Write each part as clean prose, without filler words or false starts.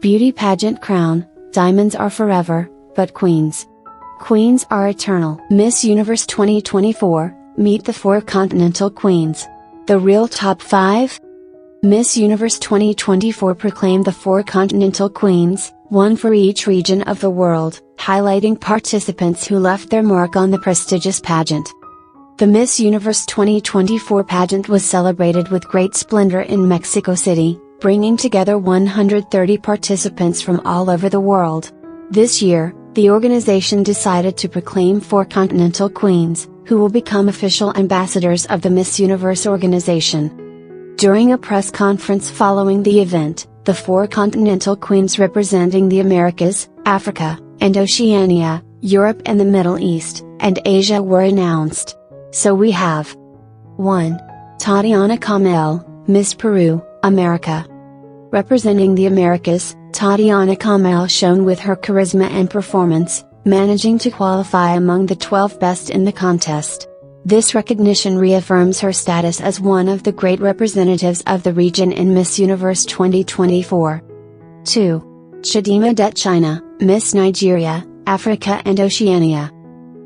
Beauty pageant crown, diamonds are forever, but queens are eternal. Miss Universe 2024, meet the 4 continental queens. The real top 5? Miss Universe 2024 proclaimed the 4 continental queens, one for each region of the world, highlighting participants who left their mark on the prestigious pageant. The Miss Universe 2024 pageant was celebrated with great splendor in Mexico City, bringing together 130 participants from all over the world. This year, the organization decided to proclaim 4 continental queens, who will become official ambassadors of the Miss Universe organization. During a press conference following the event, the 4 continental queens representing the Americas, Africa, and Oceania, Europe and the Middle East, and Asia were announced. So we have 1. Tatiana Calmell, Miss Peru, America. Representing the Americas, Tatiana Calmell shone with her charisma and performance, managing to qualify among the 12 best in the contest. This recognition reaffirms her status as one of the great representatives of the region in Miss Universe 2024. 2. Chidima Det China, Miss Nigeria, Africa and Oceania.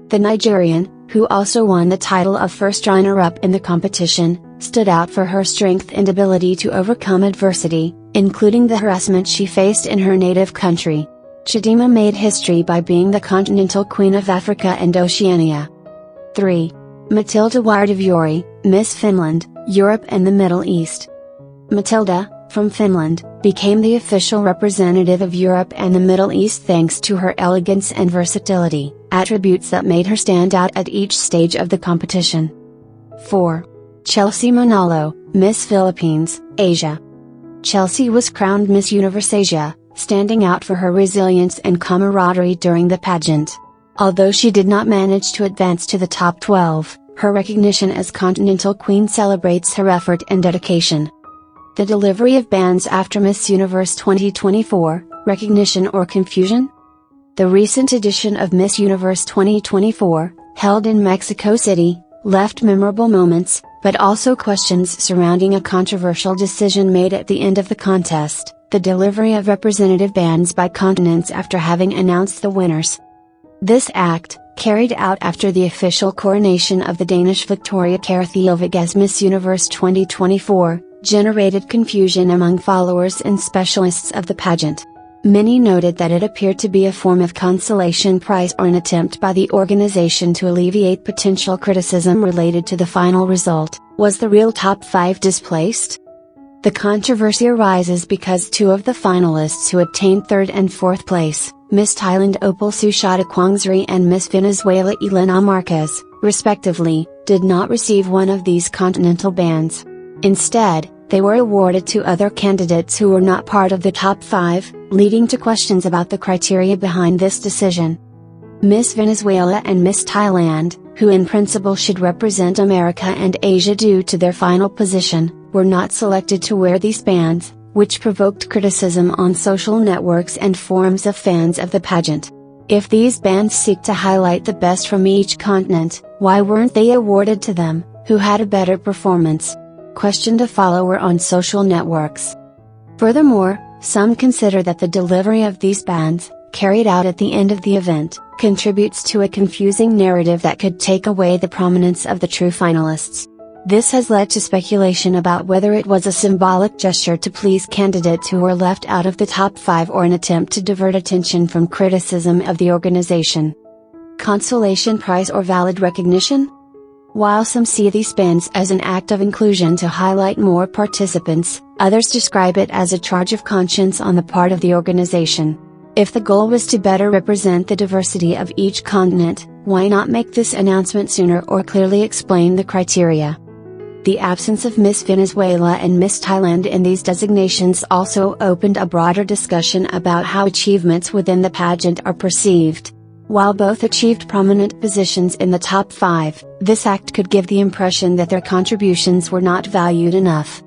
The Nigerian, who also won the title of first runner-up in the competition, stood out for her strength and ability to overcome adversity, including the harassment she faced in her native country. Chidima made history by being the continental queen of Africa and Oceania. 3. Matilda Wardivuori, Miss Finland, Europe and the Middle East. Matilda, from Finland, became the official representative of Europe and the Middle East thanks to her elegance and versatility, attributes that made her stand out at each stage of the competition. 4. Chelsea Manalo, Miss Philippines, Asia. Chelsea was crowned Miss Universe Asia, standing out for her resilience and camaraderie during the pageant. Although she did not manage to advance to the top 12, her recognition as Continental Queen celebrates her effort and dedication. The delivery of bands after Miss Universe 2024, recognition or confusion? The recent edition of Miss Universe 2024, held in Mexico City, left memorable moments, but also questions surrounding a controversial decision made at the end of the contest, the delivery of representative bands by continents after having announced the winners. This act, carried out after the official coronation of the Danish Victoria Kjærtheovig as Miss Universe 2024, generated confusion among followers and specialists of the pageant. Many noted that it appeared to be a form of consolation prize or an attempt by the organization to alleviate potential criticism related to the final result. Was the real top 5 displaced? The controversy arises because 2 of the finalists who obtained 3rd and 4th place, Miss Thailand Opal Sushata Kwangsri and Miss Venezuela Elena Marquez, respectively, did not receive one of these continental bands. Instead, they were awarded to other candidates who were not part of the top 5, leading to questions about the criteria behind this decision. Miss Venezuela and Miss Thailand, who in principle should represent America and Asia due to their final position, were not selected to wear these bands, which provoked criticism on social networks and forums of fans of the pageant. If these bands seek to highlight the best from each continent, why weren't they awarded to them, who had a better performance? Questioned a follower on social networks. Furthermore, some consider that the delivery of these bands, carried out at the end of the event, contributes to a confusing narrative that could take away the prominence of the true finalists. This has led to speculation about whether it was a symbolic gesture to please candidates who were left out of the top 5 or an attempt to divert attention from criticism of the organization. Consolation prize or valid recognition? While some see these bands as an act of inclusion to highlight more participants, others describe it as a charge of conscience on the part of the organization. If the goal was to better represent the diversity of each continent, why not make this announcement sooner or clearly explain the criteria? The absence of Miss Venezuela and Miss Thailand in these designations also opened a broader discussion about how achievements within the pageant are perceived. While both achieved prominent positions in the top 5, this act could give the impression that their contributions were not valued enough.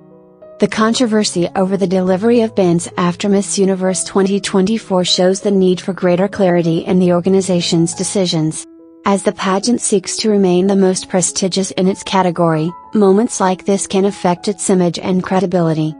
The controversy over the delivery of bands after Miss Universe 2024 shows the need for greater clarity in the organization's decisions. As the pageant seeks to remain the most prestigious in its category, moments like this can affect its image and credibility.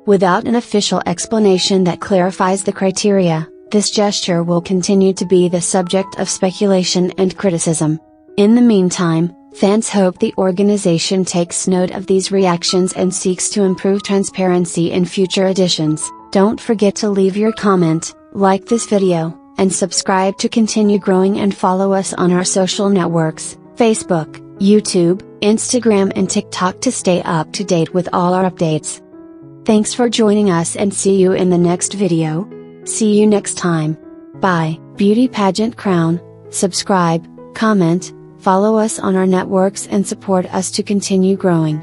Without an official explanation that clarifies the criteria, this gesture will continue to be the subject of speculation and criticism. In the meantime, fans hope the organization takes note of these reactions and seeks to improve transparency in future editions. Don't forget to leave your comment, like this video, and subscribe to continue growing, and follow us on our social networks, Facebook, YouTube, Instagram and TikTok to stay up to date with all our updates. Thanks for joining us and see you in the next video. See you next time. Bye. Beauty Pageant Crown, subscribe, comment, follow us on our networks and support us to continue growing.